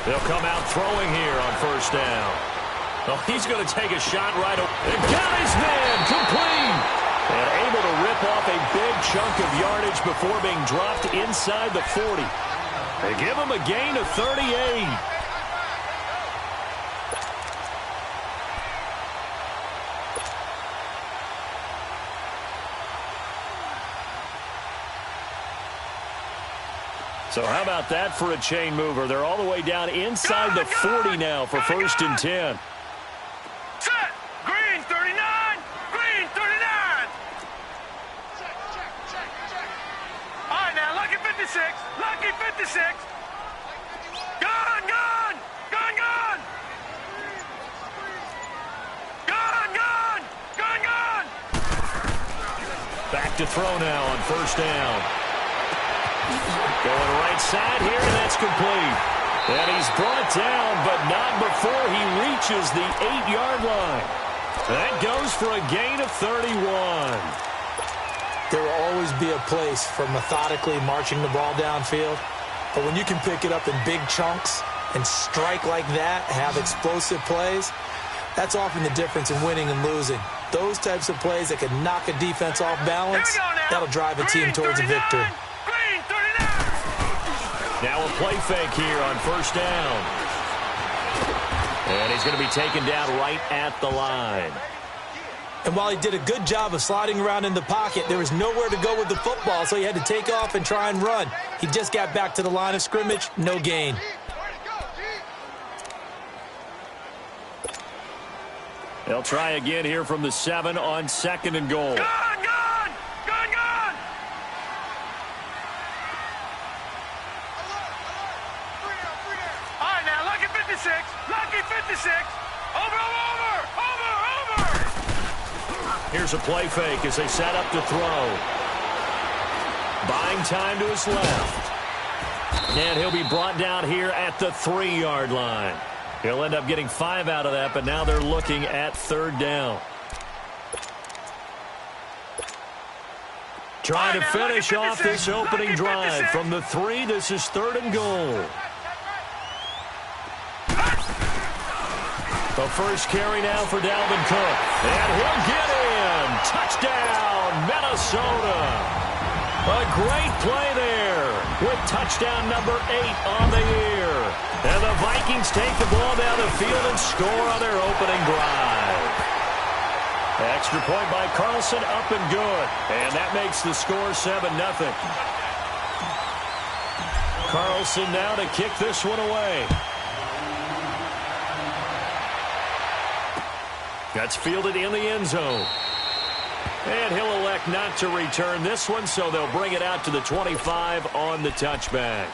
They'll come out throwing here on first down. Oh, he's going to take a shot right away. And got his man complete. And able to rip off a big chunk of yardage before being dropped inside the 40. They give him a gain of 38. So how about that for a chain mover? They're all the way down inside the 40 now for first and 10. Set! Green 39! Green 39! All right, now, lucky 56. Lucky 56. Gun, gun! Gun, gun! Gun, gun! Gun, gun! Back to throw now on first down. Going right side here, and that's complete. And he's brought down, but not before he reaches the 8-yard line. That goes for a gain of 31. There will always be a place for methodically marching the ball downfield. But when you can pick it up in big chunks and strike like that, have explosive plays, that's often the difference in winning and losing. Those types of plays that can knock a defense off balance, that'll drive a team towards a victory. Now a play fake here on first down. And he's going to be taken down right at the line. And while he did a good job of sliding around in the pocket, there was nowhere to go with the football, so he had to take off and try and run. He just got back to the line of scrimmage, no gain. They'll try again here from the 7 on second and goal. Lucky 56. Over. Here's a play fake as they set up to throw. Buying time to his left. And he'll be brought down here at the 3-yard line. He'll end up getting 5 out of that, but now they're looking at third down. Trying to finish off this opening drive from the 3. This is third and goal. The first carry now for Dalvin Cook. And he'll get in. Touchdown, Minnesota. A great play there with touchdown number 8 on the year. And the Vikings take the ball down the field and score on their opening drive. Extra point by Carlson, up and good. And that makes the score 7-0. Carlson now to kick this one away. That's fielded in the end zone. And he'll elect not to return this one, so they'll bring it out to the 25 on the touchback.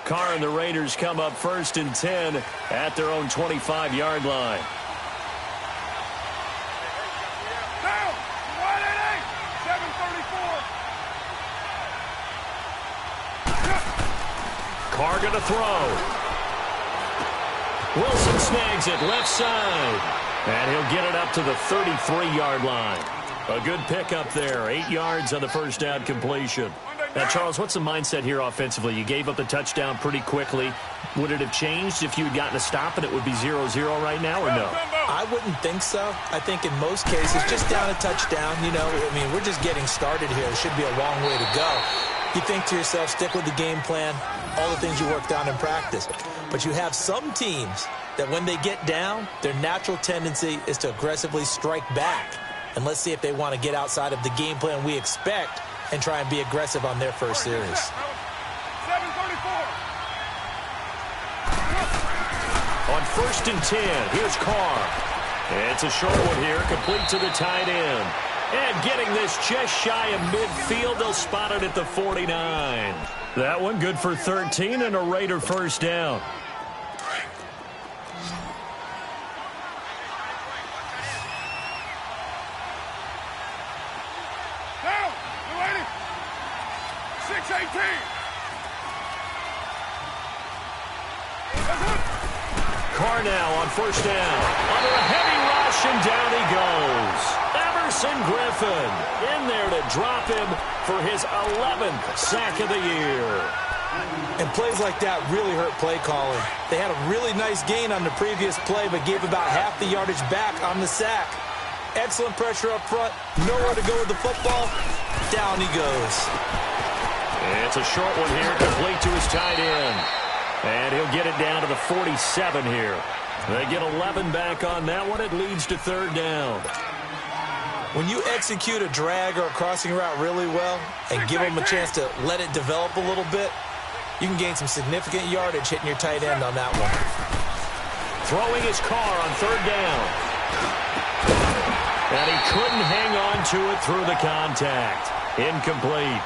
Carr and the Raiders come up first and 10 at their own 25-yard line. Down, 188, 734. Carr going to throw. Wilson snags it left side. And he'll get it up to the 33-yard line. A good pickup there. 8 yards on the first down completion. Now, Charles, what's the mindset here offensively? You gave up the touchdown pretty quickly. Would it have changed if you had gotten a stop and it would be 0-0 right now, or no? I wouldn't think so. I think in most cases, just down a touchdown, you know, I mean, we're just getting started here. It should be a long way to go. You think to yourself, stick with the game plan, all the things you worked on in practice. But you have some teams that when they get down, their natural tendency is to aggressively strike back. And let's see if they want to get outside of the game plan we expect and try and be aggressive on their first series. 734. On first and 10, here's Carr. It's a short one here, complete to the tight end. And getting this just shy of midfield, they'll spot it at the 49. That one good for 13 and a Raider first down. Down, 618. Carr now on first down. Under a heavy rush, and down he goes. Ever Everson Griffin in there to drop him for his 11th sack of the year. And plays like that really hurt play calling. They had a really nice gain on the previous play, but gave about half the yardage back on the sack. Excellent pressure up front. Nowhere to go with the football. Down he goes. It's a short one here, complete to his tight end. And he'll get it down to the 47 here. They get 11 back on that one. It leads to third down. When you execute a drag or a crossing route really well and give them a chance to let it develop a little bit, you can gain some significant yardage hitting your tight end on that one. Throwing his car on third down. And he couldn't hang on to it through the contact. Incomplete.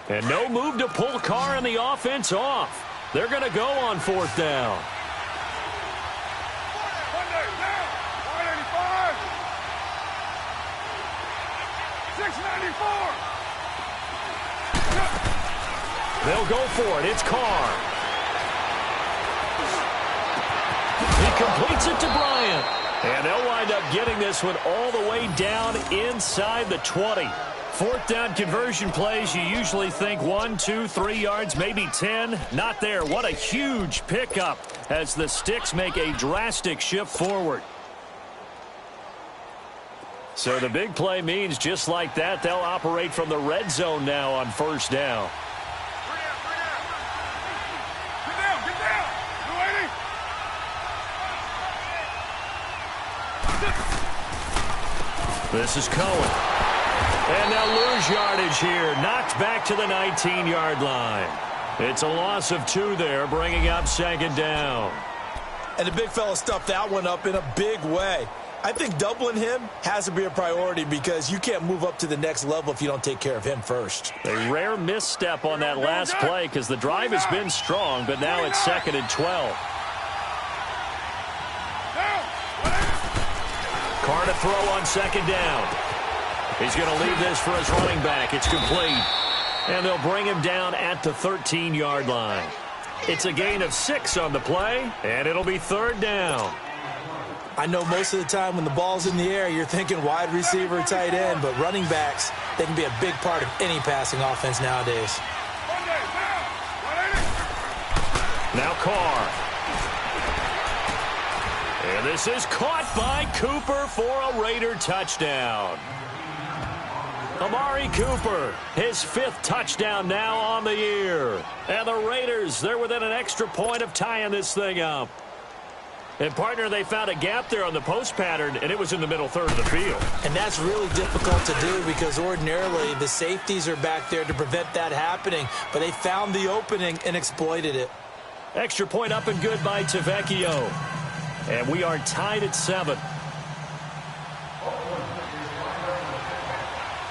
And no move to pull Carr and the offense off. They're going to go on fourth down. 185. 694. They'll go for it. It's Carr. He completes it to Bryant. And they'll wind up getting this one all the way down inside the 20. Fourth down conversion plays, you usually think 1, 2, 3 yards, maybe 10. Not there. What a huge pickup as the Sticks make a drastic shift forward. So the big play means just like that, they'll operate from the red zone now on first down. Get down. 280. This is Cohen. And they'll lose yardage here. Knocked back to the 19-yard line. It's a loss of 2 there, bringing up second down. And the big fella stuffed that one up in a big way. I think doubling him has to be a priority because you can't move up to the next level if you don't take care of him first. A rare misstep on that last play because the drive has been strong, but now it's 2nd and 12. Carr to throw on second down. He's going to leave this for his running back. It's complete. And they'll bring him down at the 13-yard line. It's a gain of 6 on the play, and it'll be third down. I know most of the time when the ball's in the air, you're thinking wide receiver, tight end, but running backs, they can be a big part of any passing offense nowadays. Now Carr. And this is caught by Cooper for a Raider touchdown. Amari Cooper, his 5th touchdown now on the year. And the Raiders, they're within an extra point of tying this thing up. And, partner, they found a gap there on the post pattern, and it was in the middle third of the field. And that's really difficult to do because ordinarily the safeties are back there to prevent that happening. But they found the opening and exploited it. Extra point up and good by Tavecchio. And we are tied at 7.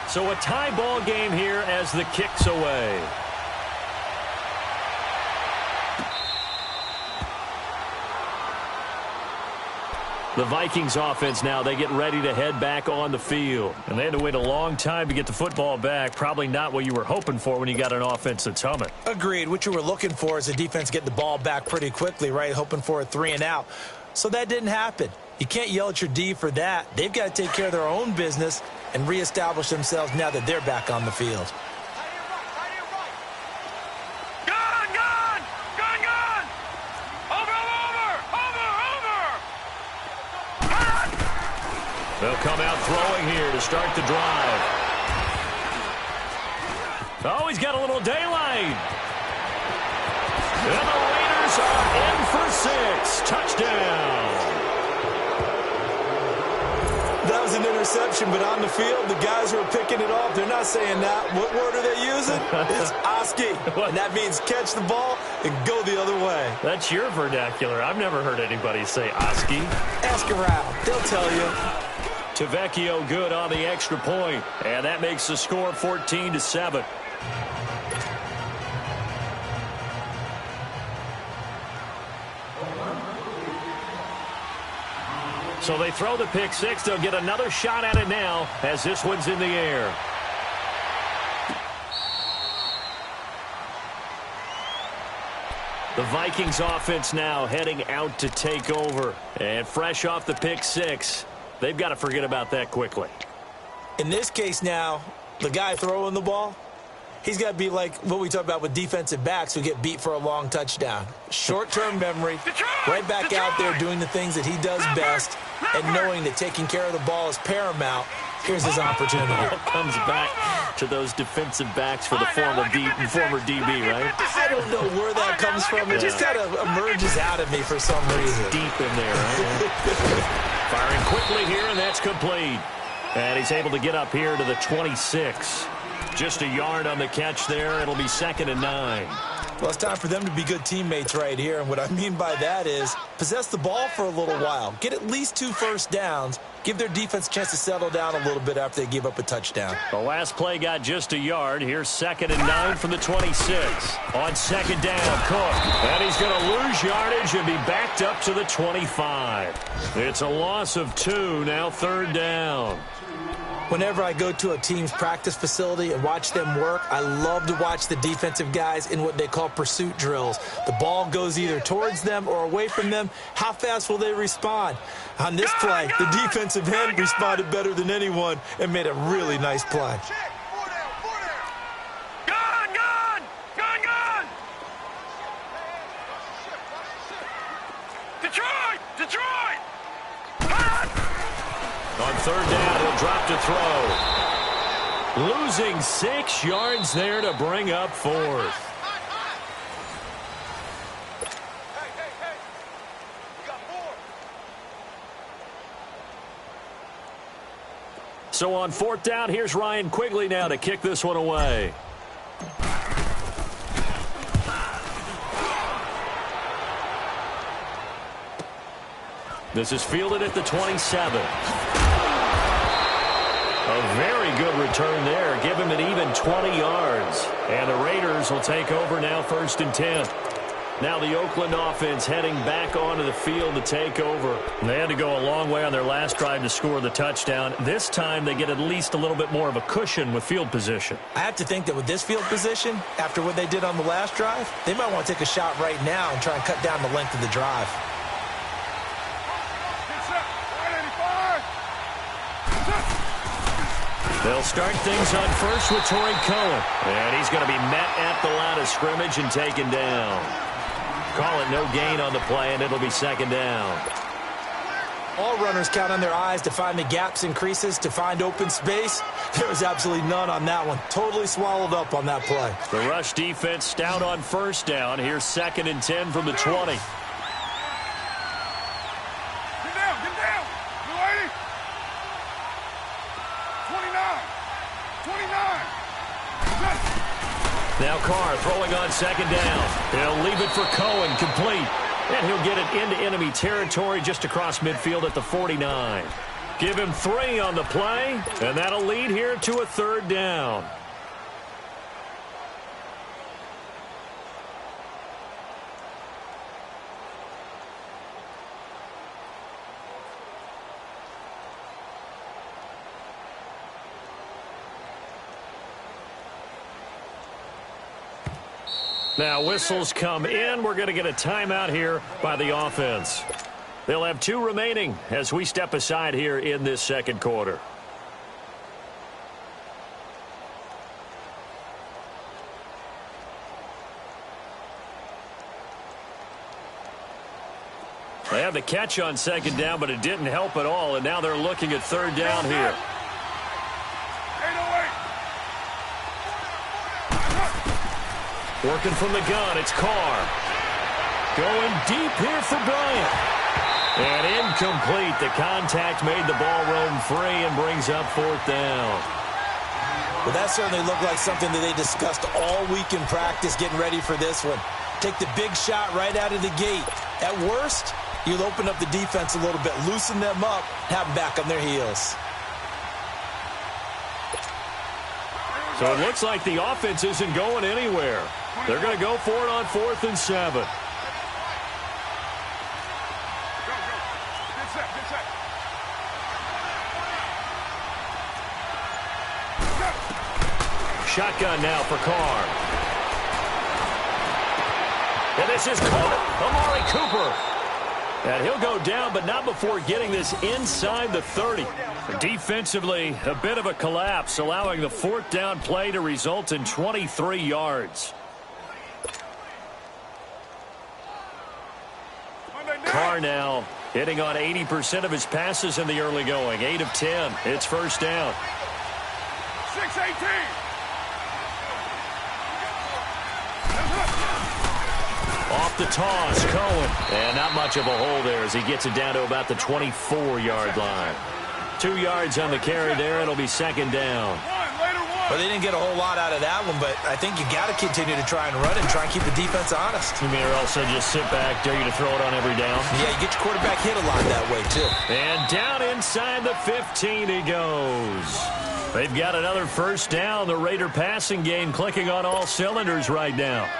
So a tie ball game here as the kick's away. The Vikings offense now, they get ready to head back on the field. And they had to wait a long time to get the football back. Probably not what you were hoping for when you got an offense that's humming. Agreed. What you were looking for is the defense get the ball back pretty quickly, right? Hoping for a 3 and out. So that didn't happen. You can't yell at your D for that. They've got to take care of their own business and reestablish themselves now that they're back on the field. They'll come out throwing here to start the drive. Oh, he's got a little daylight. And the Raiders are in for 6. Touchdown. That was an interception, but on the field, the guys who are picking it off, they're not saying that. What word are they using? It's Oski. And that means catch the ball and go the other way. That's your vernacular. I've never heard anybody say Oski. Ask around. They'll tell you. Tavecchio good on the extra point. And that makes the score 14-7. So they throw the pick 6. They'll get another shot at it now as this one's in the air. The Vikings offense now heading out to take over. And fresh off the pick six, they've got to forget about that quickly. In this case now, the guy throwing the ball, he's got to be like what we talk about with defensive backs who get beat for a long touchdown. Short-term memory, right back out there doing the things that he does best, and knowing that taking care of the ball is paramount. Here's his opportunity. Comes back to those defensive backs for the former DB, right? I don't know where that comes from. It just kind of emerges out of me for some reason. Deep in there, right? Firing quickly here, and that's complete. And he's able to get up here to the 26. Just a yard on the catch there. It'll be 2nd and 9. Well, it's time for them to be good teammates right here. And what I mean by that is possess the ball for a little while. Get at least 2 first downs. Give their defense a chance to settle down a little bit after they give up a touchdown. The last play got just a yard. Here's 2nd and 9 from the 26. On 2nd down, Cook. And he's going to lose yardage and be backed up to the 25. It's a loss of 2, now 3rd down. Whenever I go to a team's practice facility and watch them work, I love to watch the defensive guys in what they call pursuit drills. The ball goes either towards them or away from them. How fast will they respond? On this play, the defensive end responded better than anyone and made a really nice play. Detroit! On 3rd down, he'll drop to throw. Losing 6 yards there to bring up 4th. Hey. You got 4. So on 4th down, here's Ryan Quigley now to kick this one away. This is fielded at the 27. A very good return there. Give him an even 20 yards. And the Raiders will take over now 1st and 10. Now the Oakland offense heading back onto the field to take over. They had to go a long way on their last drive to score the touchdown. This time they get at least a little bit more of a cushion with field position. I have to think that with this field position, after what they did on the last drive, they might want to take a shot right now and try and cut down the length of the drive. They'll start things on first with Torrey Cohen. And he's going to be met at the line of scrimmage and taken down. Call it no gain on the play, and it'll be 2nd down. All runners count on their eyes to find the gaps and creases, to find open space. There was absolutely none on that one. Totally swallowed up on that play. The rush defense stout on 1st down. Here's 2nd and 10 from the 20. Get down. You ready? 29. Now Carr throwing on 2nd down. He'll leave it for Cohen, complete. And he'll get it into enemy territory just across midfield at the 49. Give him 3 on the play, and that'll lead here to a 3rd down. Now whistles come in. We're going to get a timeout here by the offense. They'll have 2 remaining as we step aside here in this 2nd quarter. They have the catch on 2nd down, but it didn't help at all, and now they're looking at 3rd down here. Working from the gun, it's Carr. Going deep here for Bryant. And incomplete. The contact made the ball roam free and brings up 4th down. Well, that certainly looked like something that they discussed all week in practice getting ready for this one. Take the big shot right out of the gate. At worst, you'll open up the defense a little bit, loosen them up, have them back on their heels. So it looks like the offense isn't going anywhere. They're going to go for it on 4th and 7. Get set. Shotgun now for Carr. And this is caught. Amari Cooper. And he'll go down, but not before getting this inside the 30. Defensively, a bit of a collapse, allowing the fourth down play to result in 23 yards. Carr now hitting on 80% of his passes in the early going. 8 of 10. It's first down. 6-18. Off the toss, Cohen. And not much of a hole there as he gets it down to about the 24-yard line. 2 yards on the carry there. It'll be second down. Well, they didn't get a whole lot out of that one, but I think you got to continue to try and run and try and keep the defense honest. You mean or else they just sit back, dare you to throw it on every down? Yeah, you get your quarterback hit a lot that way, too. And down inside the 15 he goes. They've got another first down. The Raider passing game clicking on all cylinders right now.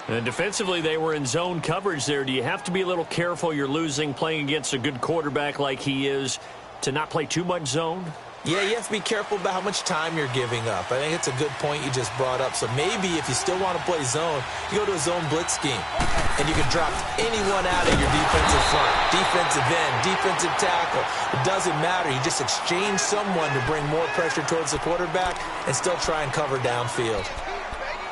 And defensively, they were in zone coverage there. Do you have to be a little careful? You're losing, playing against a good quarterback like he is, to not play too much zone? Yeah, you have to be careful about how much time you're giving up. I think it's a good point you just brought up. So maybe if you still want to play zone, you go to a zone blitz scheme. And you can drop anyone out of your defensive front, defensive end, defensive tackle. It doesn't matter. You just exchange someone to bring more pressure towards the quarterback and still try and cover downfield.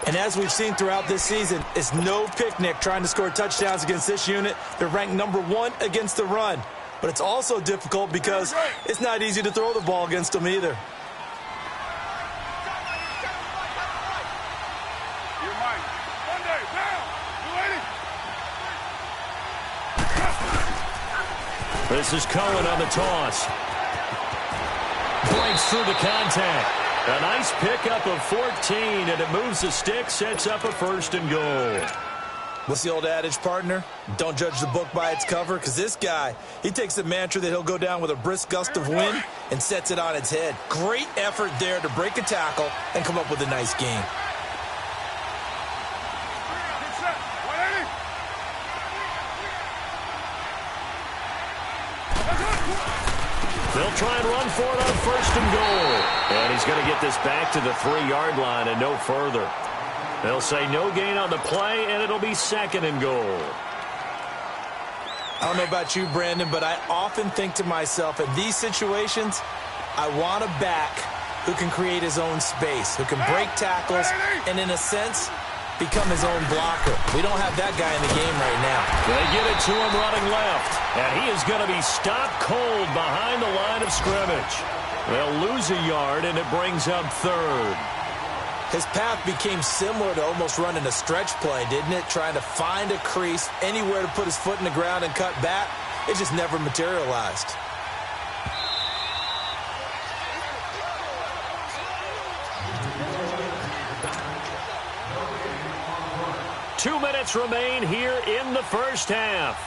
And as we've seen throughout this season, it's no picnic trying to score touchdowns against this unit. They're ranked #1 against the run. But it's also difficult because it's not easy to throw the ball against them either. This is Cohen on the toss. Breaks through the contact. A nice pickup of 14, and it moves the stick, sets up a first and goal. What's the old adage, partner? Don't judge the book by its cover, because this guy, he takes the mantra that he'll go down with a brisk gust of wind and sets it on its head. Great effort there to break a tackle and come up with a nice game. They'll try and run for it on first and goal. And he's going to get this back to the 3-yard line and no further. They'll say no gain on the play, and it'll be second and goal. I don't know about you, Brandon, but I often think to myself, in these situations, I want a back who can create his own space, who can break tackles, and in a sense, become his own blocker. We don't have that guy in the game right now. They get it to him running left, and he is going to be stopped cold behind the line of scrimmage. They'll lose a yard, and it brings up third. His path became similar to almost running a stretch play, didn't it? Trying to find a crease, anywhere to put his foot in the ground and cut back. It just never materialized. Two minutes remain here in the first half.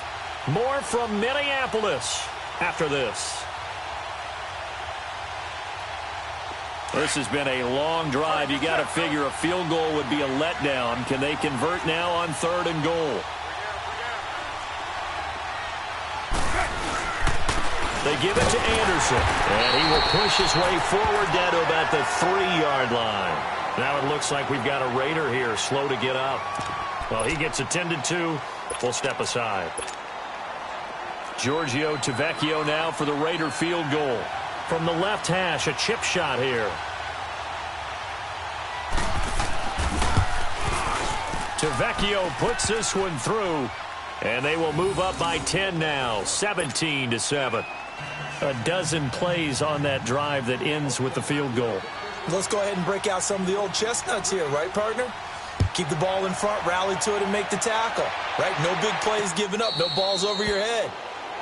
More from Minneapolis after this. This has been a long drive. You got to figure a field goal would be a letdown. Can they convert now on third and goal? They give it to Anderson, and he will push his way forward down to about the 3-yard line. Now it looks like we've got a Raider here, slow to get up. Well, he gets attended to. We'll step aside. Giorgio Tavecchio now for the Raider field goal. From the left hash, a chip shot here. Tavecchio puts this one through, and they will move up by 10 now, 17-7. A dozen plays on that drive that ends with the field goal. Let's go ahead and break out some of the old chestnuts here, right, partner? Keep the ball in front, rally to it, and make the tackle, right? No big plays given up, no balls over your head.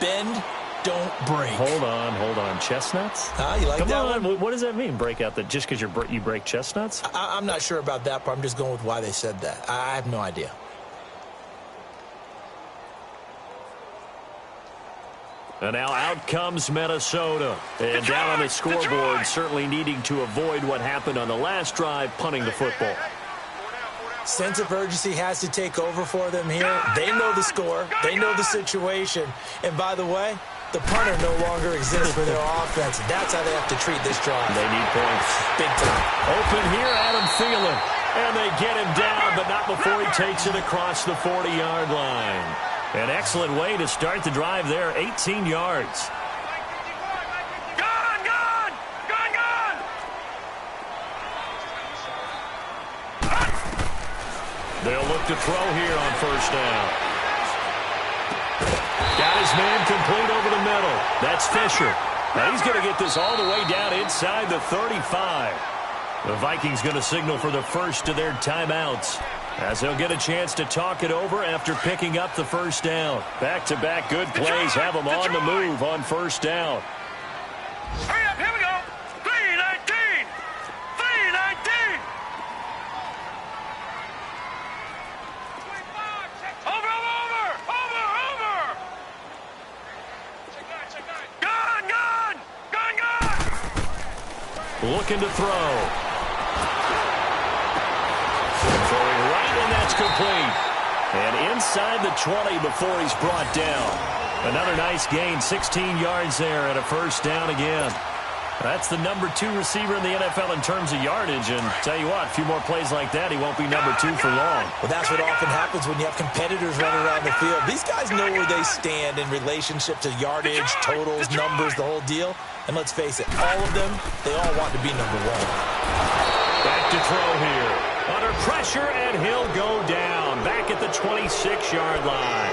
Bend, don't break. Hold on. Chestnuts? You like Come that on. one? What does that mean, break out? Just because you break chestnuts? I'm not sure about that part. I'm just going with why they said that. I have no idea. And now out comes Minnesota. And down on the scoreboard, certainly needing to avoid what happened on the last drive, punting the football. Sense of urgency has to take over for them here. They know the score. They know the situation. And by the way, the punter no longer exists for their offense. That's how they have to treat this drive. They need points. Big time. Open here, Adam Thielen. And they get him down, but not before he takes it across the 40-yard line. An excellent way to start the drive there, 18 yards. They'll look to throw here on first down. Got his man complete over the middle. That's Fisher. Now he's going to get this all the way down inside the 35. The Vikings going to signal for the first of their timeouts, as they'll get a chance to talk it over after picking up the first down. Back-to-back good plays have them on the move on first down. Hurry up, here we go. 3-19. 3-19. Over. Gun. Looking to throw. Throwing right, and that's complete. And inside the 20 before he's brought down. Another nice gain, 16 yards there, and a first down again. That's the number 2 receiver in the NFL in terms of yardage, and tell you what, a few more plays like that, he won't be number 2 for long. Well, that's what often happens when you have competitors running around the field. These guys know where they stand in relationship to yardage, totals, numbers, the whole deal. And let's face it, all of them, they all want to be number 1. Back to throw here. Under pressure, and he'll go down. Back at the 26-yard line.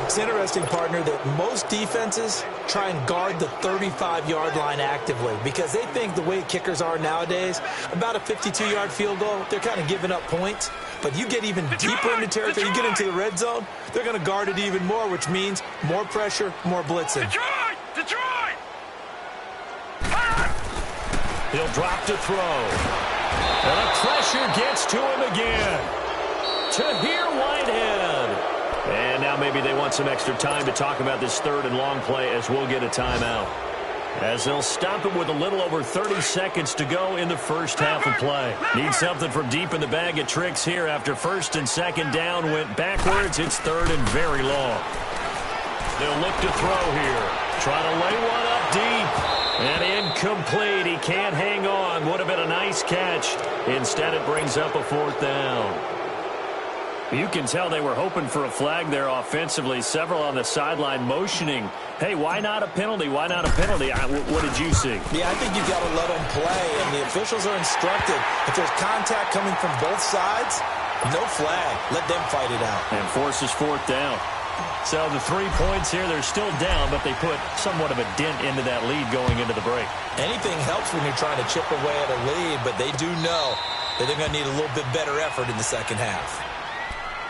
It's interesting, partner, that most defenses try and guard the 35-yard line actively because they think the way kickers are nowadays, about a 52-yard field goal, they're kind of giving up points. But you get even deeper into territory, you get into the red zone, they're going to guard it even more, which means more pressure, more blitzing. Detroit! He'll drop to throw. And the pressure gets to him again. Tahir Whitehead. And now maybe they want some extra time to talk about this third and long play as we'll get a timeout. As they'll stop it with a little over 30 seconds to go in the first half of play. Need something from deep in the bag of tricks here after first and second down went backwards. It's third and very long. They'll look to throw here. Try to lay one up deep. And incomplete. He can't hang on. Would have been a nice catch. Instead, it brings up a fourth down. You can tell they were hoping for a flag there offensively. Several on the sideline motioning. Hey, why not a penalty? Why not a penalty? What did you see? Yeah, I think you've got to let them play, and the officials are instructed. If there's contact coming from both sides, no flag. Let them fight it out. And forces fourth down. So the 3 points here, they're still down, but they put somewhat of a dent into that lead going into the break. Anything helps when you're trying to chip away at a lead, but they do know that they're going to need a little bit better effort in the second half.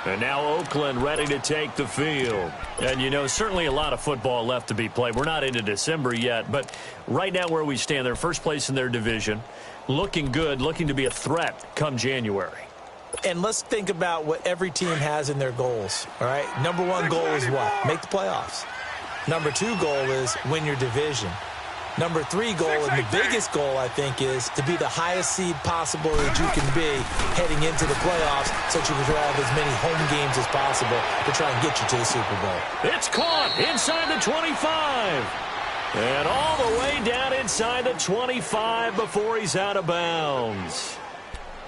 And now Oakland ready to take the field. And, you know, certainly a lot of football left to be played. We're not into December yet, but right now where we stand, they're first place in their division. Looking good, looking to be a threat come January. And let's think about what every team has in their goals, all right? Number 1 goal is what? Make the playoffs. Number 2 goal is win your division. Number 3 goal, and the biggest goal, I think, is to be the highest seed possible that you can be heading into the playoffs so that you can have as many home games as possible to try and get you to the Super Bowl. It's caught inside the 25. And all the way down inside the 25 before he's out of bounds.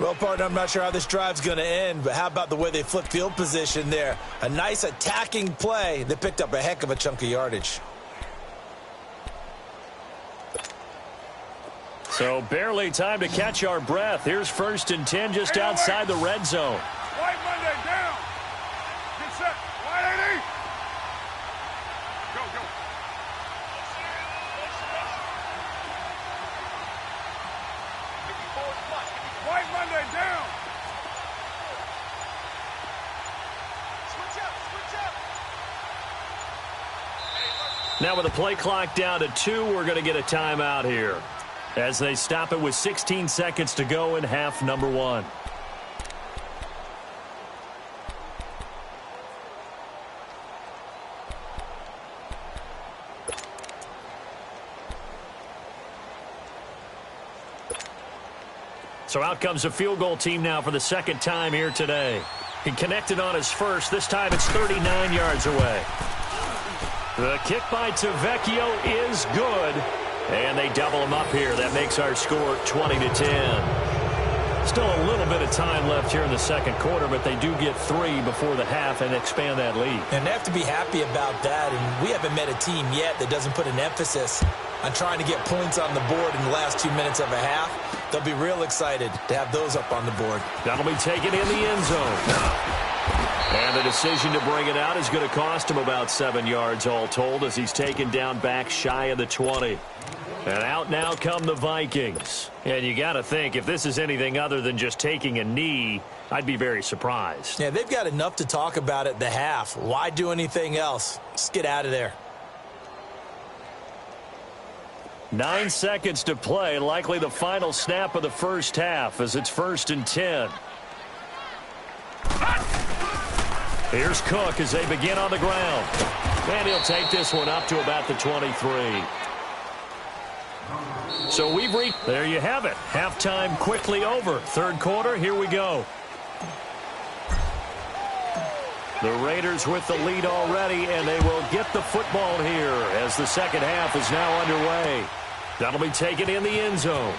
Well, partner, I'm not sure how this drive's going to end, but how about the way they flipped field position there? A nice attacking play that picked up a heck of a chunk of yardage. So barely time to catch our breath. Here's first and 10 just outside the red zone. White Monday down. Get set. White 80. Go. White Monday down. Switch up. Now with the play clock down to 2, we're going to get a timeout here, as they stop it with 16 seconds to go in half number 1. So out comes the field goal team now for the second time here today. He connected on his first. This time it's 39 yards away. The kick by Tavecchio is good. And they double him up here. That makes our score 20-10. Still a little bit of time left here in the second quarter, but they do get 3 before the half and expand that lead. And they have to be happy about that, and we haven't met a team yet that doesn't put an emphasis on trying to get points on the board in the last 2 minutes of a half. They'll be real excited to have those up on the board. That'll be taken in the end zone. And the decision to bring it out is going to cost him about 7 yards all told as he's taken down back shy of the 20. And out now come the Vikings. And you got to think, if this is anything other than just taking a knee, I'd be very surprised. Yeah, they've got enough to talk about at the half. Why do anything else? Just get out of there. 9 seconds to play, likely the final snap of the first half as it's 1st and 10. Here's Cook as they begin on the ground. And he'll take this one up to about the 23. So we've reached, there you have it. Halftime quickly over. Third quarter, here we go. The Raiders with the lead already, and they will get the football here as the second half is now underway. That'll be taken in the end zone.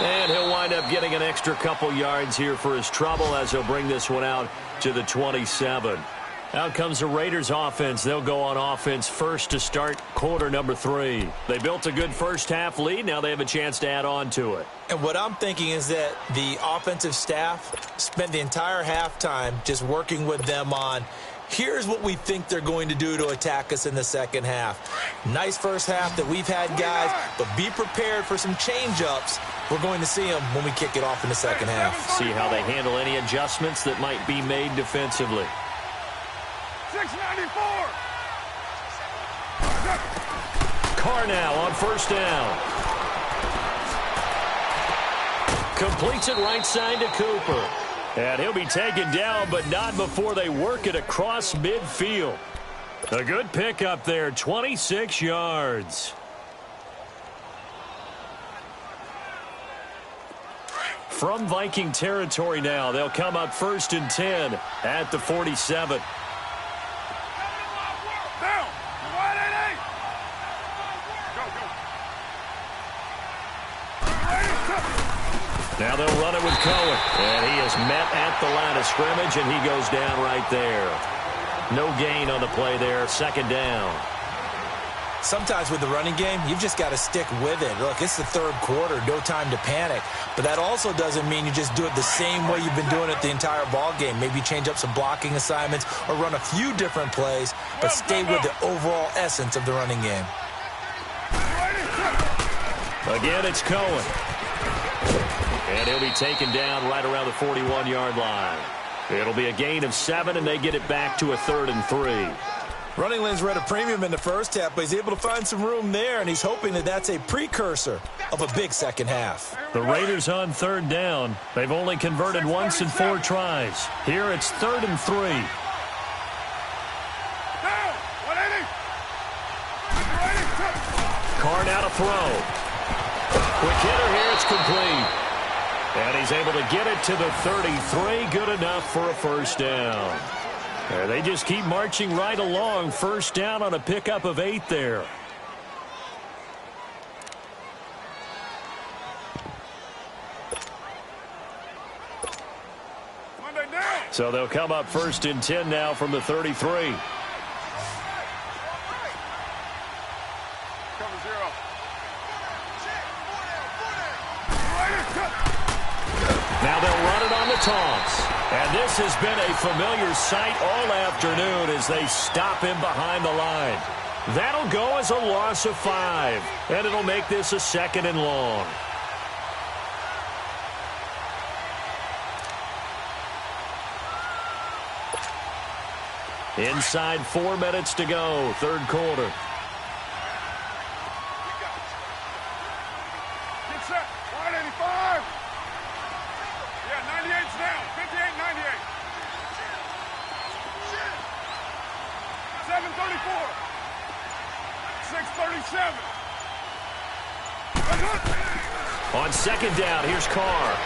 And he'll wind up getting an extra couple yards here for his trouble as he'll bring this one out to the 27. Out comes the Raiders offense. They'll go on offense first to start quarter number 3. They built a good first half lead. Now they have a chance to add on to it. And what I'm thinking is that the offensive staff spent the entire halftime just working with them on, here's what we think they're going to do to attack us in the second half. Nice first half that we've had, guys, but be prepared for some change-ups. We're going to see them when we kick it off in the second half. See how they handle any adjustments that might be made defensively. 694. Carr now on first down. Completes it right side to Cooper. And he'll be taken down, but not before they work it across midfield. A good pickup there, 26 yards. From Viking territory now, they'll come up 1st and 10 at the 47. Down. Wide 88. Go. Now they'll run it with Cohen. And he is met at the line of scrimmage, and he goes down right there. No gain on the play there. Second down. Sometimes with the running game, you've just got to stick with it. Look, it's the third quarter, no time to panic. But that also doesn't mean you just do it the same way you've been doing it the entire ball game. Maybe change up some blocking assignments or run a few different plays, but stay with the overall essence of the running game. Again, it's Cohen. And he'll be taken down right around the 41-yard line. It'll be a gain of 7, and they get it back to a 3rd and 3. Running lanes were at a premium in the first half, but he's able to find some room there, and he's hoping that that's a precursor of a big second half. The Raiders on 3rd down. They've only converted once in 4 tries. Here it's 3rd and 3. Down. 180. Carr now to throw. Quick hitter here, it's complete. And he's able to get it to the 33. Good enough for a first down. And they just keep marching right along. First down on a pickup of 8 there. Monday down. So they'll come up 1st and 10 now from the 33. Cover 0. Now they'll run it on the toss. And this has been a familiar sight all afternoon as they stop him behind the line. That'll go as a loss of 5. And it'll make this a 2nd and long. Inside 4 minutes to go, third quarter. Get set. 185. Yeah, 98's down. 58, 98. 734. 637. On second down, here's Carr.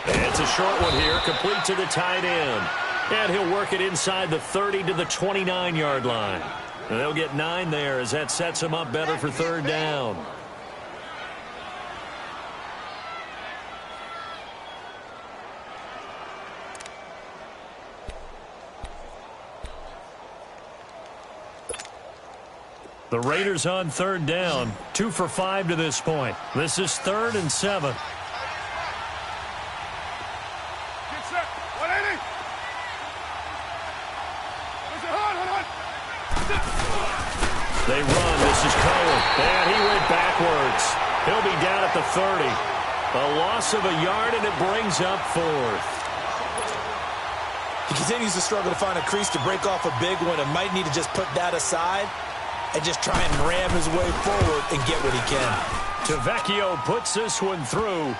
And it's a short one here, complete to the tight end. And he'll work it inside the 30 to the 29-yard line. They'll get 9 there as that sets them up better for third down. The Raiders on third down, 2 for 5 to this point. This is 3rd and 7. Get set. 180. They run. This is Cohen. And he went backwards. He'll be down at the 30. A loss of a yard, and it brings up 4th. He continues to struggle to find a crease to break off a big one and might need to just put that aside and just try and ram his way forward and get what he can. Tavecchio puts this one through,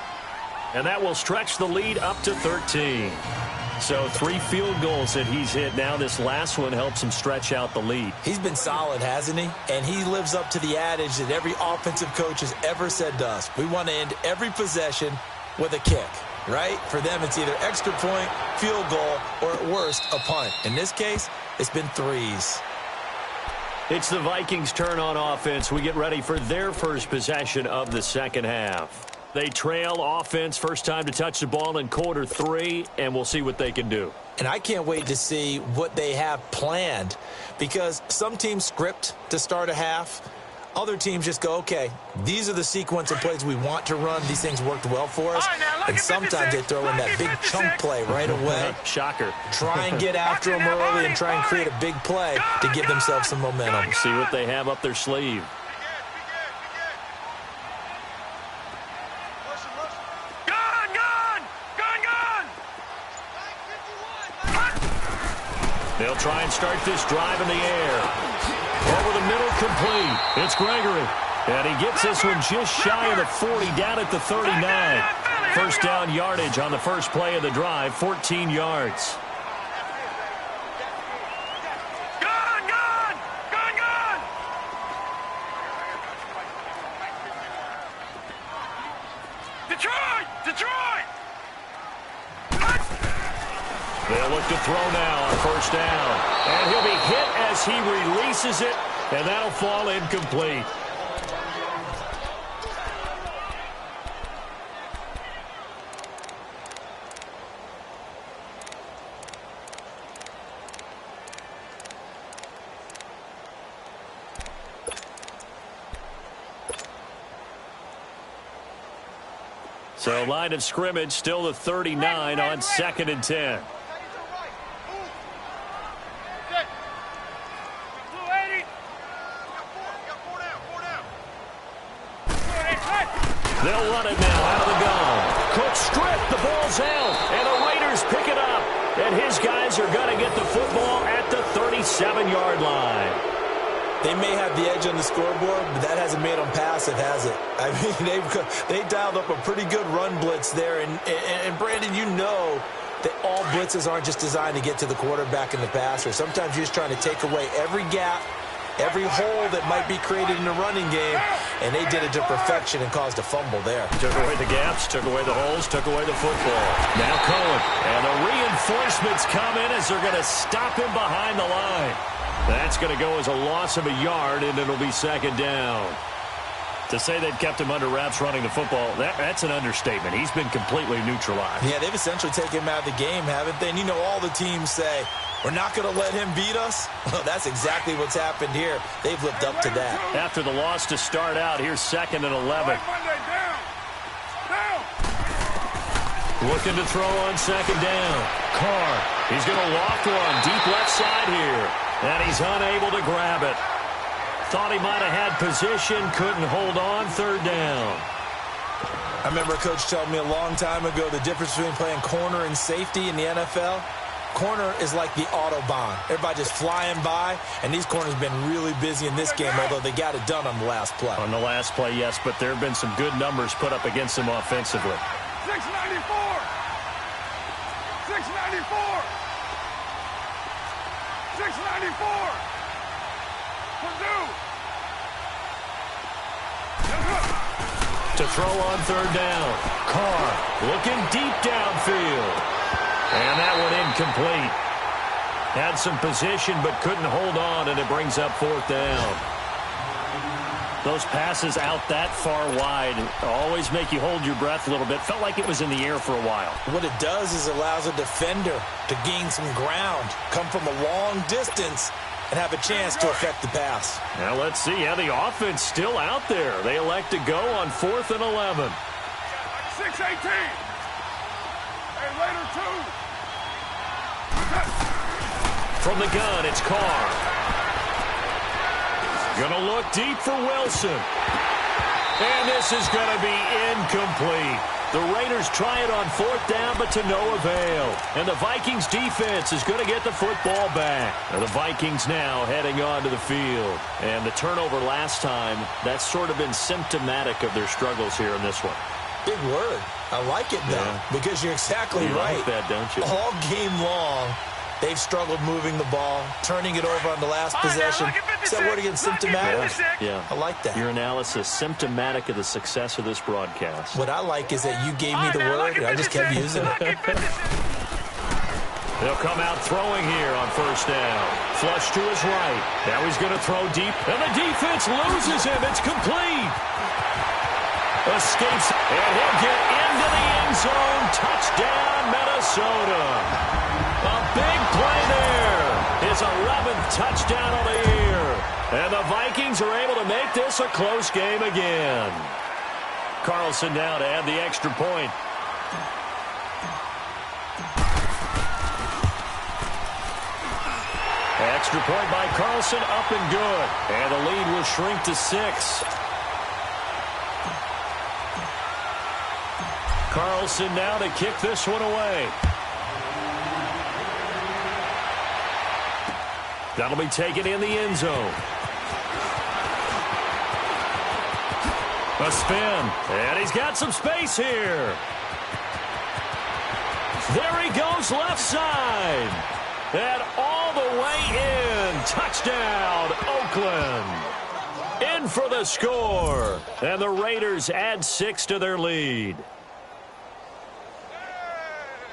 and that will stretch the lead up to 13. So 3 field goals that he's hit. Now this last one helps him stretch out the lead. He's been solid, hasn't he? And he lives up to the adage that every offensive coach has ever said to us. We want to end every possession with a kick, right? For them, it's either extra point, field goal, or at worst, a punt. In this case, it's been 3s. It's the Vikings' turn on offense. We get ready for their first possession of the second half. They trail offense, first time to touch the ball in quarter 3, and we'll see what they can do. And I can't wait to see what they have planned, because some teams script to start a half. Other teams just go, okay, these are the sequence of plays we want to run. These things worked well for us. And sometimes they throw in that big chunk play right away. Shocker. Try and get after them early and try and create a big play to give themselves some momentum. See what they have up their sleeve. They'll try and start this drive in the air. Over the middle, complete. It's Gregory. And he gets this one just shy of the 40, down at the 39. First down yardage on the first play of the drive, 14 yards. They'll look to throw now on first down. And he'll be hit as he releases it, and that'll fall incomplete. So line of scrimmage still the 39 on 2nd and 10. They'll run it now out of the gun. Cook stripped. The ball's out. And the Raiders pick it up. And his guys are going to get the football at the 37-yard line. They may have the edge on the scoreboard, but that hasn't made them passive, has it? I mean, they dialed up a pretty good run blitz there. And Brandon, you know that all blitzes aren't just designed to get to the quarterback in the passer. Sometimes you're just trying to take away every gap, every hole that might be created in the running game, and they did it to perfection and caused a fumble there. Took away the gaps, took away the holes, took away the football. Now Cohen, and the reinforcements come in as they're going to stop him behind the line. That's going to go as a loss of a yard, and it'll be 2nd down. To say they've kept him under wraps running the football, that's an understatement. He's been completely neutralized. Yeah, they've essentially taken him out of the game, haven't they? And you know all the teams say, we're not going to let him beat us. Well, that's exactly what's happened here. They've lived up to that. After the loss to start out, here's 2nd and 11. Looking to throw on 2nd down. Carr, he's going to loft one deep left side here. And he's unable to grab it. Thought he might have had position, couldn't hold on, 3rd down. I remember a coach telling me a long time ago the difference between playing corner and safety in the NFL. Corner is like the Autobahn. Everybody just flying by, and these corners have been really busy in this game, although they got it done on the last play. On the last play, yes, but there have been some good numbers put up against them offensively. 694! 694! 694! Purdue! To throw on 3rd down. Carr looking deep downfield. And that one incomplete. Had some position but couldn't hold on, and it brings up fourth down. Those passes out that far wide always make you hold your breath a little bit. Felt like it was in the air for a while. What it does is allows a defender to gain some ground, come from a long distance, and have a chance to affect the pass. Now let's see. Yeah, the offense still out there. They elect to go on 4th and 11. 6-18. Hey, later, 2. From the gun, it's Carr. Gonna look deep for Wilson. And this is gonna be incomplete. The Raiders try it on 4th down, but to no avail. And the Vikings defense is gonna get the football back. And the Vikings now heading onto the field. And the turnover last time, that's sort of been symptomatic of their struggles here in this one. Big word. I like it, though, because you're exactly right. You like that, don't you? All game long, they've struggled moving the ball, turning it over on the last possession. Is that word again, symptomatic? Yeah. I like that. Your analysis, symptomatic of the success of this broadcast. What I like is that you gave me the word, and I just kept using it. They'll come out throwing here on 1st down. Flush to his right. Now he's going to throw deep, and the defense loses him. It's complete. Escapes, and he'll get into the end zone. Touchdown, Minnesota. A big play there. His 11th touchdown of the year. And the Vikings are able to make this a close game again. Carlson now to add the extra point. Extra point by Carlson, up and good. And the lead will shrink to 6. Carlson now to kick this one away. That'll be taken in the end zone. A spin. And he's got some space here. There he goes left side. And all the way in. Touchdown, Oakland. In for the score. And the Raiders add 6 to their lead.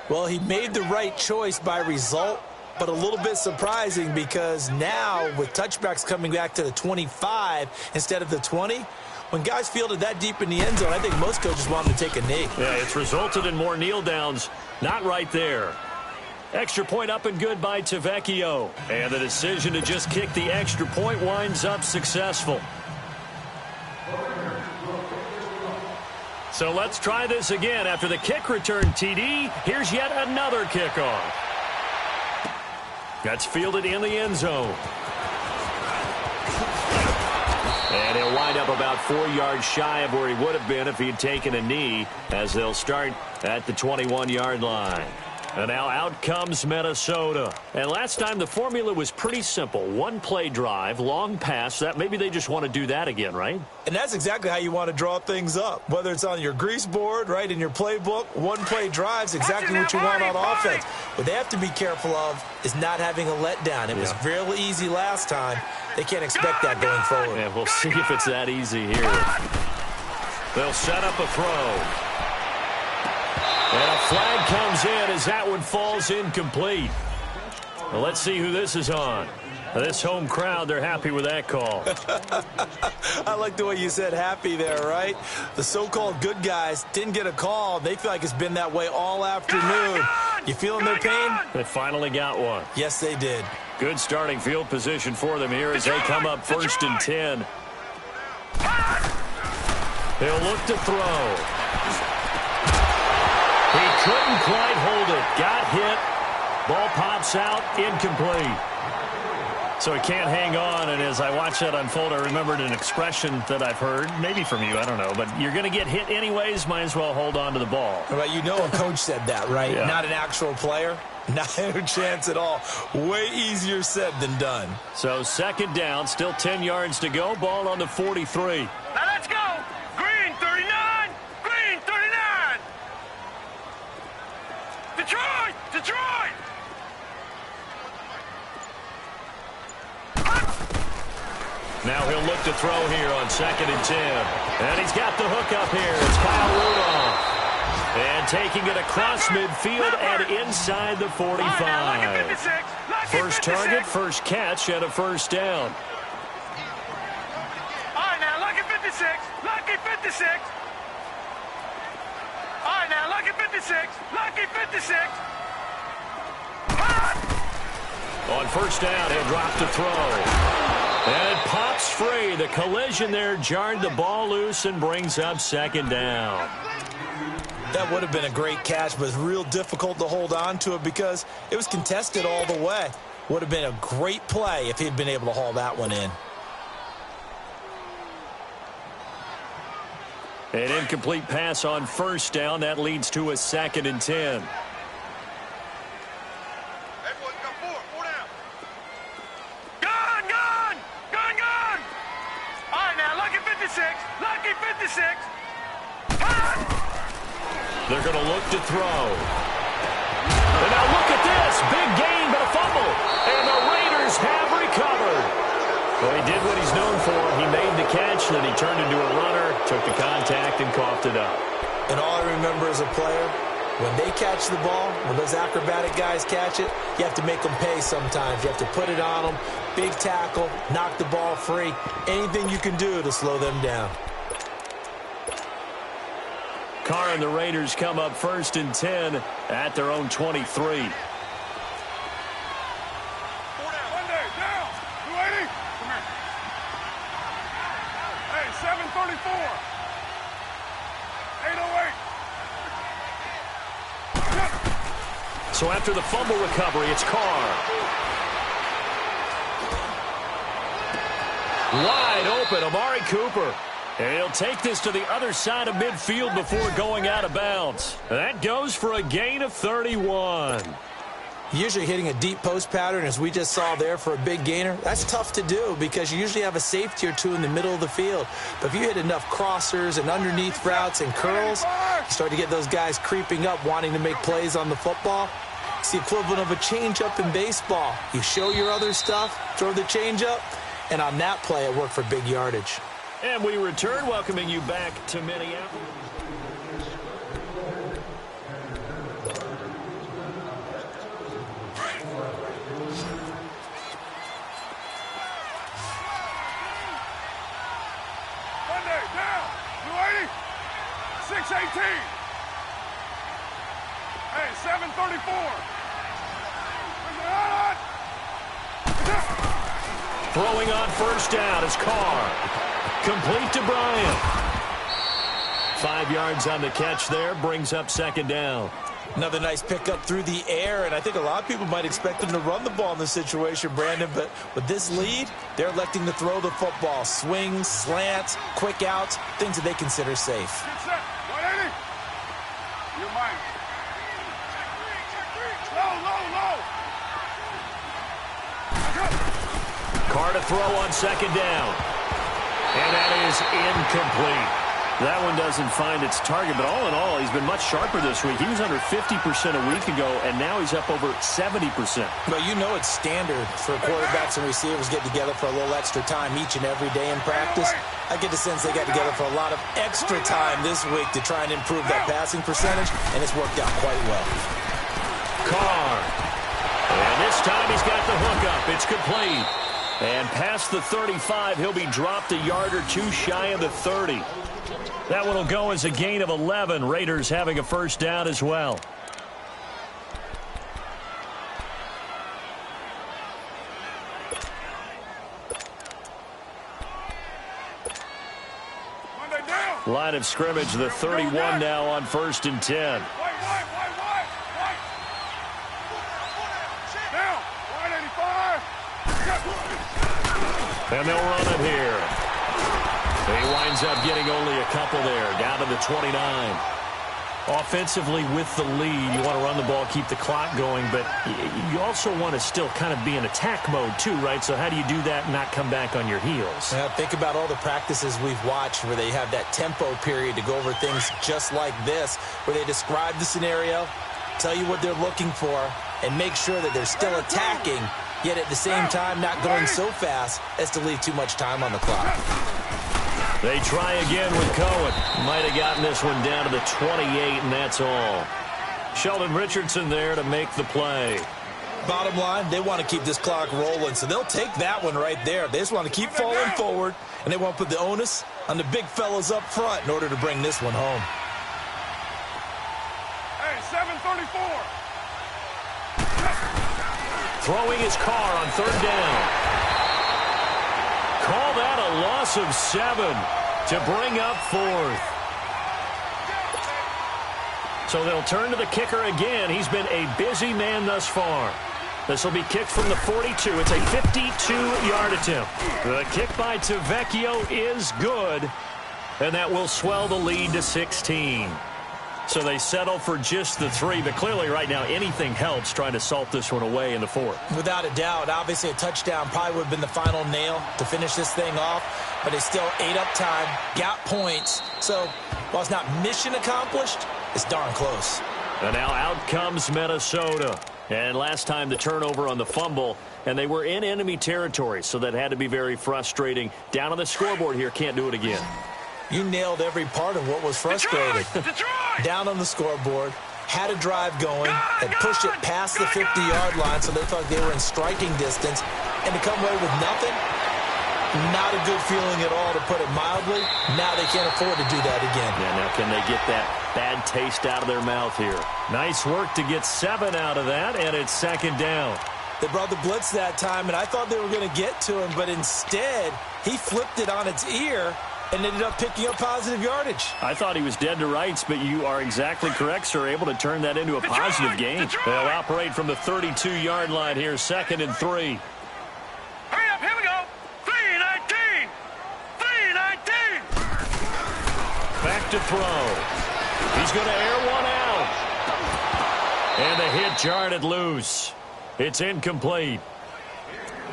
Well, he made the right choice by result, but a little bit surprising because now with touchbacks coming back to the 25 instead of the 20, when guys fielded that deep in the end zone, I think most coaches want them to take a knee. Yeah, it's resulted in more kneel downs. Not right there. Extra point up and good by Tavecchio. And the decision to just kick the extra point winds up successful. So let's try this again. After the kick return TD, here's yet another kickoff. That's fielded in the end zone. And he'll wind up about 4 yards shy of where he would have been if he had taken a knee, as they'll start at the 21-yard line. And now out comes Minnesota. And last time the formula was pretty simple. One play drive, long pass. That maybe they just want to do that again, right? And that's exactly how you want to draw things up. Whether it's on your grease board, right, in your playbook, one play drive's exactly what you want on offense. What they have to be careful of is not having a letdown. It was real easy last time. They can't expect that going forward. Yeah, we'll see if it's that easy here. They'll set up a throw. And a flag comes in as that one falls incomplete. Well, let's see who this is on. This home crowd, they're happy with that call. I like the way you said happy there, right? The so-called good guys didn't get a call. They feel like it's been that way all afternoon. You feeling their pain? They finally got one. Yes, they did. Good starting field position for them here as they come up 1st and 10. He'll look to throw. He couldn't quite hold it. Got hit. Ball pops out. Incomplete. So he can't hang on, and as I watch that unfold, I remembered an expression that I've heard, maybe from you, I don't know, but you're going to get hit anyways, might as well hold on to the ball. Right, you know a coach said that, right? Yeah. Not an actual player. Not a chance at all. Way easier said than done. So 2nd down, still 10 yards to go. Ball on the 43. Now let's go. Green 39. Green 39. Detroit. Detroit. Now he'll look to throw here on 2nd and 10. And he's got the hook up here. It's Kyle Rudolph. And taking it across midfield and inside the 45. First target, first catch, and a first down. All right, now, lucky 56. Lucky 56. All right, now, lucky 56. Lucky 56. On first down, he'll drop to throw. And it pops free. The collision there jarred the ball loose and brings up second down. That would have been a great catch, but it's real difficult to hold on to it because it was contested all the way. Would have been a great play if he'd been able to haul that one in. An incomplete pass on first down. That leads to a 2nd and 10. Lucky 56. They're going to look to throw. And now look at this. Big gain, but a fumble. And the Raiders have recovered. Well, he did what he's known for. He made the catch, then he turned into a runner, took the contact, and coughed it up. And all I remember as a player, when they catch the ball, when those acrobatic guys catch it, you have to make them pay sometimes. You have to put it on them. Big tackle, knock the ball free. Anything you can do to slow them down. Carr and the Raiders come up 1st and 10 at their own 23. Monday, down. 280. Come here. Hey, 734. 808. So after the fumble recovery, it's Carr. Wide open, Amari Cooper. And he'll take this to the other side of midfield before going out of bounds. That goes for a gain of 31. Usually hitting a deep post pattern, as we just saw there, for a big gainer, that's tough to do because you usually have a safety or two in the middle of the field. But if you hit enough crossers and underneath routes and curls, you start to get those guys creeping up, wanting to make plays on the football. It's the equivalent of a changeup in baseball. You show your other stuff, throw the changeup, and on that play, it worked for big yardage. And we return, welcoming you back to Minneapolis. Monday, down. 280. 618. Hey, 734. Throwing on first down is Carr. Complete to Bryant. 5 yards on the catch there, brings up second down. Another nice pickup through the air, and I think a lot of people might expect them to run the ball in this situation, Brandon, but with this lead, they're electing to throw the football. Swings, slants, quick outs, things that they consider safe. Get set. 180. You're mine. Low. Carr to throw on second down. And that is incomplete. That one doesn't find its target, but all in all, he's been much sharper this week. He was under 50% a week ago, and now he's up over 70%. Well, you know it's standard for quarterbacks and receivers get together for a little extra time each and every day in practice. I get the sense they got together for a lot of extra time this week to try and improve that passing percentage, and it's worked out quite well. Carr. And this time he's got the hook up. It's complete. And past the 35, he'll be dropped a yard or two shy of the 30. That one will go as a gain of 11. Raiders having a first down as well. Line of scrimmage, the 31 now on 1st and 10. And they'll run it here. He winds up getting only a couple there, down to the 29. Offensively with the lead, you want to run the ball, keep the clock going, but you also want to still kind of be in attack mode too, right? So how do you do that and not come back on your heels? Yeah, think about all the practices we've watched where they have that tempo period to go over things just like this, where they describe the scenario, tell you what they're looking for, and make sure that they're still attacking, yet at the same time not going so fast as to leave too much time on the clock. They try again with Cohen. Might have gotten this one down to the 28, and that's all. Sheldon Richardson there to make the play. Bottom line, they want to keep this clock rolling, so they'll take that one right there. They just want to keep falling forward, and they want to put the onus on the big fellas up front in order to bring this one home. Hey, 7:34. Throwing his car on third down. Call that a loss of 7 to bring up fourth. So they'll turn to the kicker again. He's been a busy man thus far. This will be kicked from the 42. It's a 52-yard attempt. The kick by Tavecchio is good, and that will swell the lead to 16. So they settle for just the 3, but clearly right now anything helps trying to salt this one away in the fourth. Without a doubt, obviously a touchdown probably would have been the final nail to finish this thing off, but they still ate up time, got points. So while it's not mission accomplished, it's darn close. And now out comes Minnesota. And last time the turnover on the fumble, and they were in enemy territory, so that had to be very frustrating. Down on the scoreboard here, can't do it again. You nailed every part of what was frustrating. Detroit! Down on the scoreboard, had a drive going, and pushed it past the 50-yard line so they thought they were in striking distance, and to come away with nothing, not a good feeling at all, to put it mildly. Now they can't afford to do that again. Yeah, now can they get that bad taste out of their mouth here? Nice work to get 7 out of that, and it's second down. They brought the blitz that time, and I thought they were going to get to him, but instead, he flipped it on its ear and ended up picking up positive yardage. I thought he was dead to rights, but you are exactly correct, sir. Able to turn that into a positive gain. They'll operate from the 32-yard line here, 2nd and 3. Hurry up, here we go. 3:19. 3:19. Back to throw. He's going to air one out. And the hit jarred it loose. It's incomplete.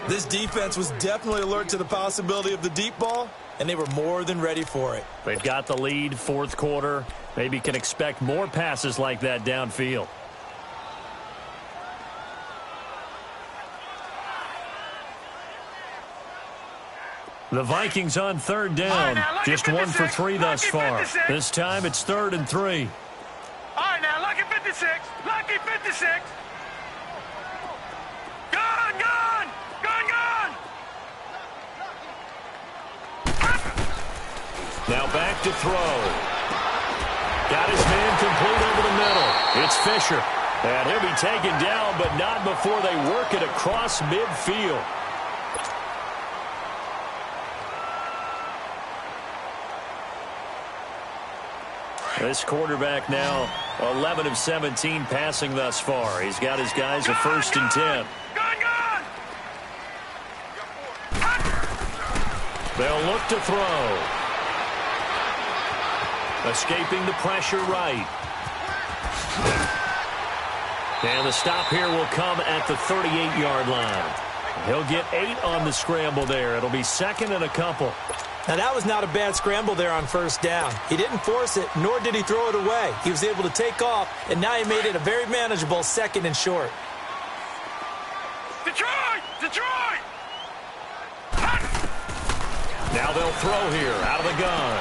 This defense was definitely alert to the possibility of the deep ball, and they were more than ready for it. They've got the lead, fourth quarter. Maybe can expect more passes like that downfield. The Vikings on third down. Just 1 for 3 thus far. This time it's 3rd and 3. All right, now, lucky 56. Lucky 56. Gone, gone. Gone, gone. Now back to throw. Got his man complete over the middle. It's Fisher. And he'll be taken down, but not before they work it across midfield. This quarterback now 11 of 17 passing thus far. He's got his guys a 1st and 10. They'll look to throw. Escaping the pressure right. And the stop here will come at the 38-yard line. He'll get 8 on the scramble there. It'll be 2nd and a couple. Now, that was not a bad scramble there on 1st down. He didn't force it, nor did he throw it away. He was able to take off, and now he made it a very manageable 2nd and short. Detroit! Detroit! Now they'll throw here out of the gun.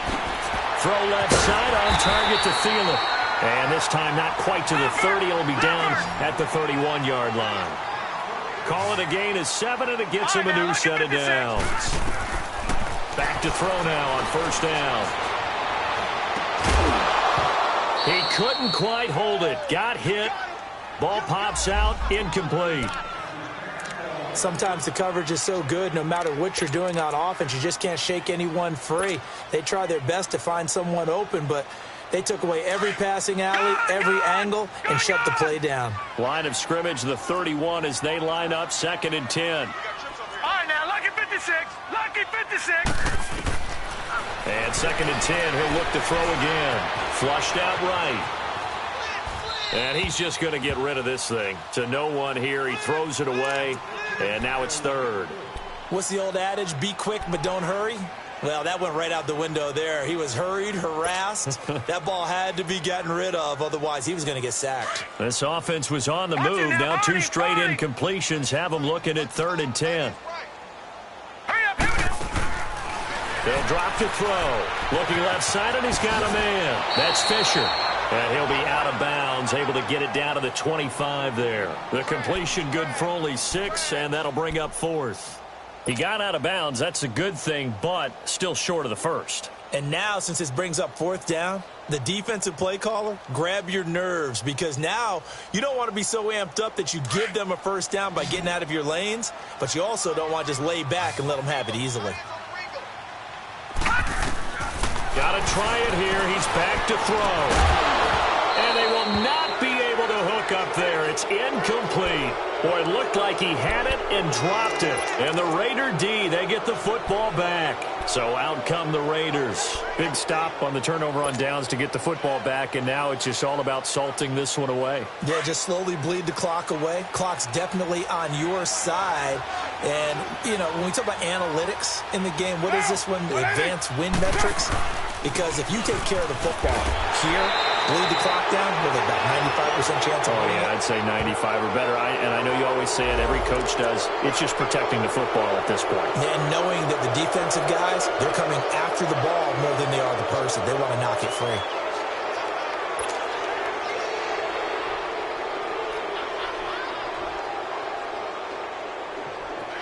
Throw left side on target to Thielen. And this time not quite to the 30. It'll be down at the 31-yard line. Call it a gain of 7, and it gets him a new set of downs. Back to throw now on 1st down. He couldn't quite hold it. Got hit. Ball pops out. Incomplete. Sometimes the coverage is so good, no matter what you're doing on offense, you just can't shake anyone free. They try their best to find someone open, but they took away every passing alley, every angle, and shut the play down. Line of scrimmage, the 31 as they line up, 2nd and 10. All right, now, lucky 56. Lucky 56. And 2nd and 10, he'll look to throw again. Flushed out right. And he's just going to get rid of this thing. To no one here, he throws it away, and now it's 3rd. What's the old adage, be quick but don't hurry? Well, that went right out the window there. He was hurried, harassed. That ball had to be gotten rid of, otherwise he was going to get sacked. This offense was on the move. Now 2 straight incompletions have them looking at 3rd and 10. He'll drop to throw. Looking left side, and he's got a man. That's Fisher. And he'll be out of bounds, able to get it down to the 25 there. The completion good for only 6, and that'll bring up 4th. He got out of bounds. That's a good thing, but still short of the first. And now, since this brings up 4th down, the defensive play caller, grab your nerves, because now you don't want to be so amped up that you give them a first down by getting out of your lanes, but you also don't want to just lay back and let them have it easily. Got to try it here. He's back to throw. And they will not be able to hook up there. It's incomplete. Boy, it looked like he had it and dropped it. And the Raider D, they get the football back. So out come the Raiders. Big stop on the turnover on downs to get the football back, and now it's just all about salting this one away. Yeah, just slowly bleed the clock away. Clock's definitely on your side. And, you know, when we talk about analytics in the game, what is this one? The advanced win metrics? Because if you take care of the football here, bleed the clock down with about 95% chance of winning. Yeah, I'd say 95 or better. And I know you always say it, every coach does. It's just protecting the football at this point. And knowing that the defensive guys, they're coming after the ball more than they are the person. They want to knock it free.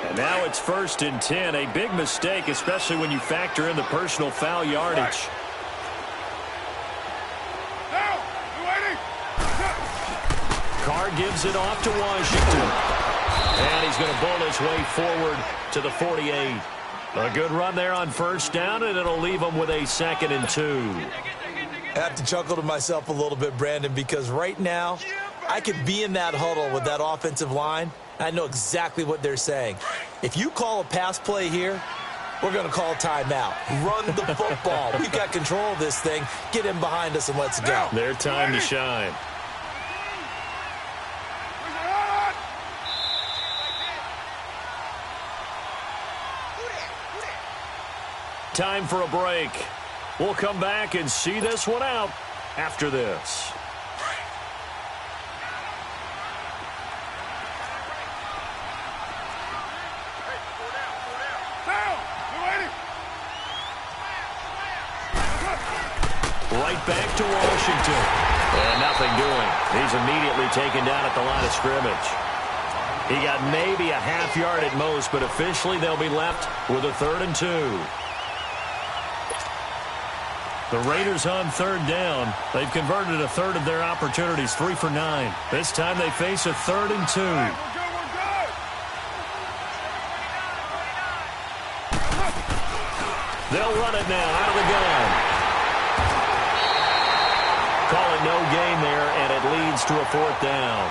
And now it's 1st and 10. A big mistake, especially when you factor in the personal foul yardage. Carr gives it off to Washington. And he's going to bowl his way forward to the 48. A good run there on 1st down, and it'll leave him with a 2nd and 2. I have to chuckle to myself a little bit, Brandon, because right now I could be in that huddle with that offensive line. I know exactly what they're saying. If you call a pass play here, we're going to call timeout. Run the football. We've got control of this thing. Get in behind us and let's go. Their time to shine. Time for a break. We'll come back and see this one out after this. Right back to Washington. And nothing doing. He's immediately taken down at the line of scrimmage. He got maybe a half yard at most, but officially they'll be left with a 3rd and 2. The Raiders on 3rd down. They've converted a third of their opportunities, 3 for 9. This time they face a 3rd and 2. They'll run it now out of the gun. Call it no gain there, and it leads to a 4th down.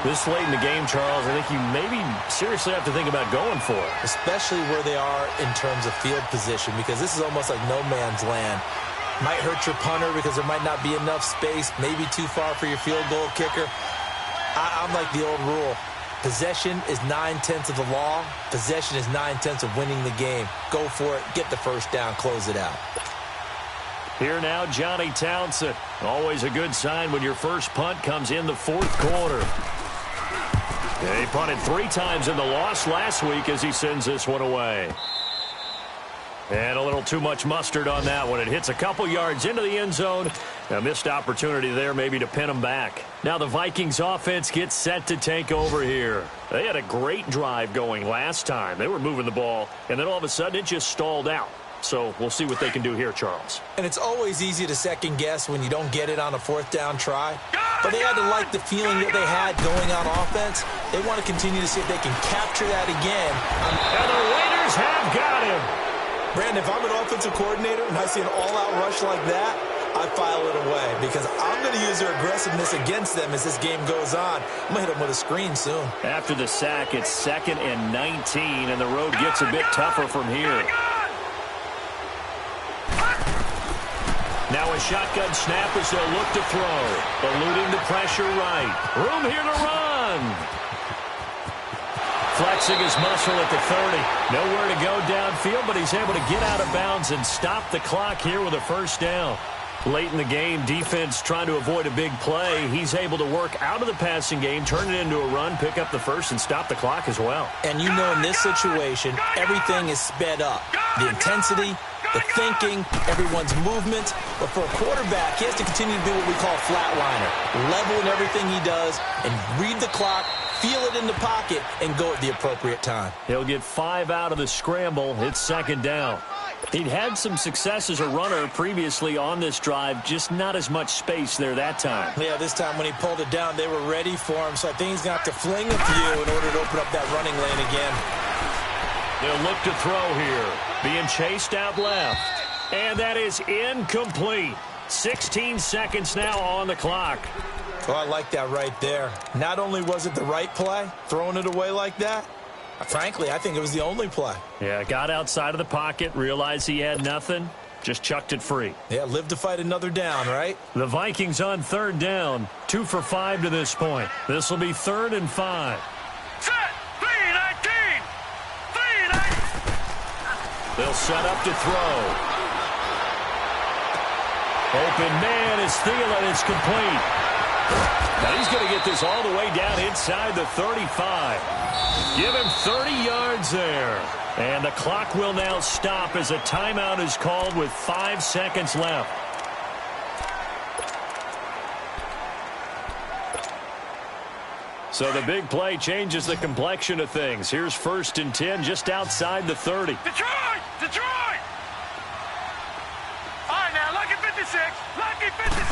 This late in the game, Charles, I think you maybe seriously have to think about going for it. Especially where they are in terms of field position, because this is almost like no man's land. Might hurt your punter because there might not be enough space, maybe too far for your field goal kicker. I'm like the old rule. Possession is 9/10 of the law. Possession is 9/10 of winning the game. Go for it. Get the first down. Close it out. Here now, Johnny Townsend. Always a good sign when your first punt comes in the 4th quarter. Yeah, he punted 3 times in the loss last week as he sends this one away. And a little too much mustard on that one. It hits a couple yards into the end zone. A missed opportunity there maybe to pin him back. Now the Vikings offense gets set to take over here. They had a great drive going last time. They were moving the ball, and then all of a sudden it just stalled out. So we'll see what they can do here, Charles. And it's always easy to second guess when you don't get it on a 4th down try. But they had to like the feeling that they had going on offense. They want to continue to see if they can capture that again. And the Raiders have got him. Brandon, if I'm an offensive coordinator and I see an all-out rush like that, I file it away because I'm going to use their aggressiveness against them as this game goes on. I'm going to hit them with a screen soon. After the sack, it's 2nd and 19, and the road gets a bit tougher from here. Now a shotgun snap as they'll look to throw. Eluding the pressure right. Room here to run. Flexing his muscle at the 30. Nowhere to go downfield, but he's able to get out of bounds and stop the clock here with a 1st down. Late in the game, defense trying to avoid a big play. He's able to work out of the passing game, turn it into a run, pick up the 1st, and stop the clock as well. And you know in this situation, everything is sped up. the intensity, the thinking, everyone's movement. But for a quarterback, he has to continue to be what we call flatliner. Level in everything he does and read the clock, feel it in the pocket, and go at the appropriate time. He'll get 5 out of the scramble. It's second down. He'd had some success as a runner previously on this drive, just not as much space there that time. Yeah, this time when he pulled it down, they were ready for him, so I think he's going to have to fling a few in order to open up that running lane again. They'll look to throw here. Being chased out left. And that is incomplete. 16 seconds now on the clock. Oh, I like that right there. Not only was it the right play, throwing it away like that, frankly, I think it was the only play. Yeah, got outside of the pocket, realized he had nothing, just chucked it free. Yeah, live to fight another down, right? The Vikings on third down, 2 for 5 to this point. This will be 3rd and 5. Set! 3-19! 3-19! They'll set up to throw. Open man is Thielen. It's complete. Now he's going to get this all the way down inside the 35. Give him 30 yards there. And the clock will now stop as a timeout is called with 5 seconds left. So the big play changes the complexion of things. Here's 1st and 10 just outside the 30. Detroit! Detroit! All right, now, lucky 56. Lucky 56.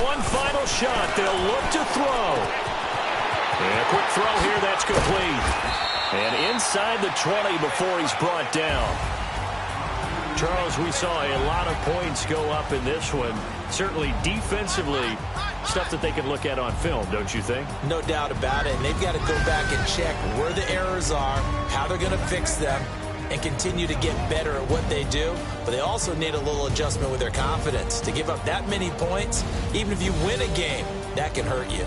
One final shot. They'll look to throw. And a quick throw here. That's complete. And inside the 20 before he's brought down. Charles, we saw a lot of points go up in this one. Certainly defensively, stuff that they can look at on film, don't you think? No doubt about it. And they've got to go back and check where the errors are, how they're going to fix them, and continue to get better at what they do. But they also need a little adjustment with their confidence. To give up that many points, even if you win a game, that can hurt you.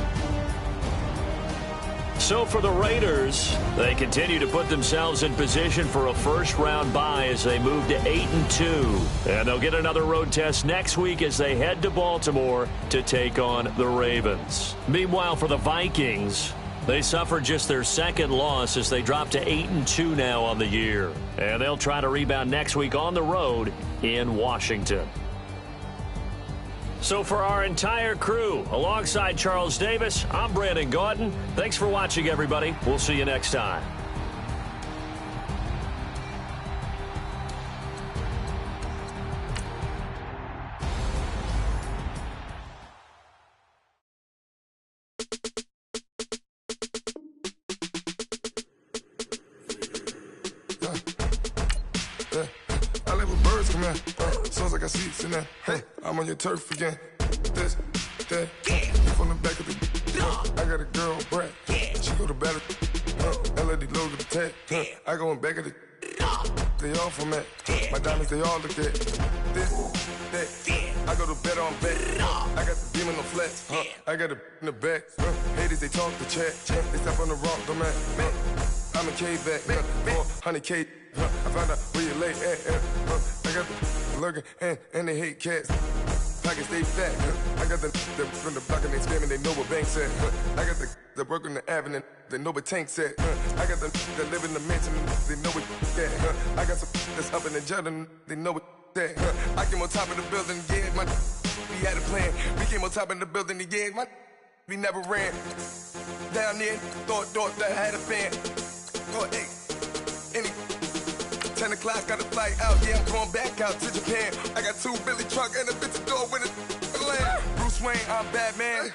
So for the Raiders, they continue to put themselves in position for a first-round bye as they move to 8-2. And they'll get another road test next week as they head to Baltimore to take on the Ravens. Meanwhile, for the Vikings, they suffered just their 2nd loss as they drop to 8-2 now on the year. And they'll try to rebound next week on the road in Washington. So for our entire crew, alongside Charles Davis, I'm Brandon Gaudin. Thanks for watching, everybody. We'll see you next time. I live with birds come in. Sounds like I seats in there. Hey, I'm on your turf again. This, that, from the back of the. I got a girl, Brad. She go to battle. LED logo the tag. I go in back of the. They all from that. My diamonds, they all look at. This, that. I go to bet on bet. I got the demon on flats. I got it in the back. Haters, they talk the chat. They step on the rock, the man. I'm a K-back. 400K. I found out where you lay at. I got the lurking and they hate cats. Pockets stay fat. I got the from the block and they screaming, they know what banks at. I got the work on the avenue, they know what tanks at. I got the that live in the mansion, they know what that. I got some that's up in the Jordan, they know what that. I came on top of the building, yeah, my we had a plan. We came on top of the building, yeah, my we never ran. Down there, thought that I had a fan. Thought, hey, any 10 o'clock, got a flight out, yeah, I'm going back out to Japan. I got 2 Billy truck and a bitch door with a land. Bruce Wayne, I'm Batman.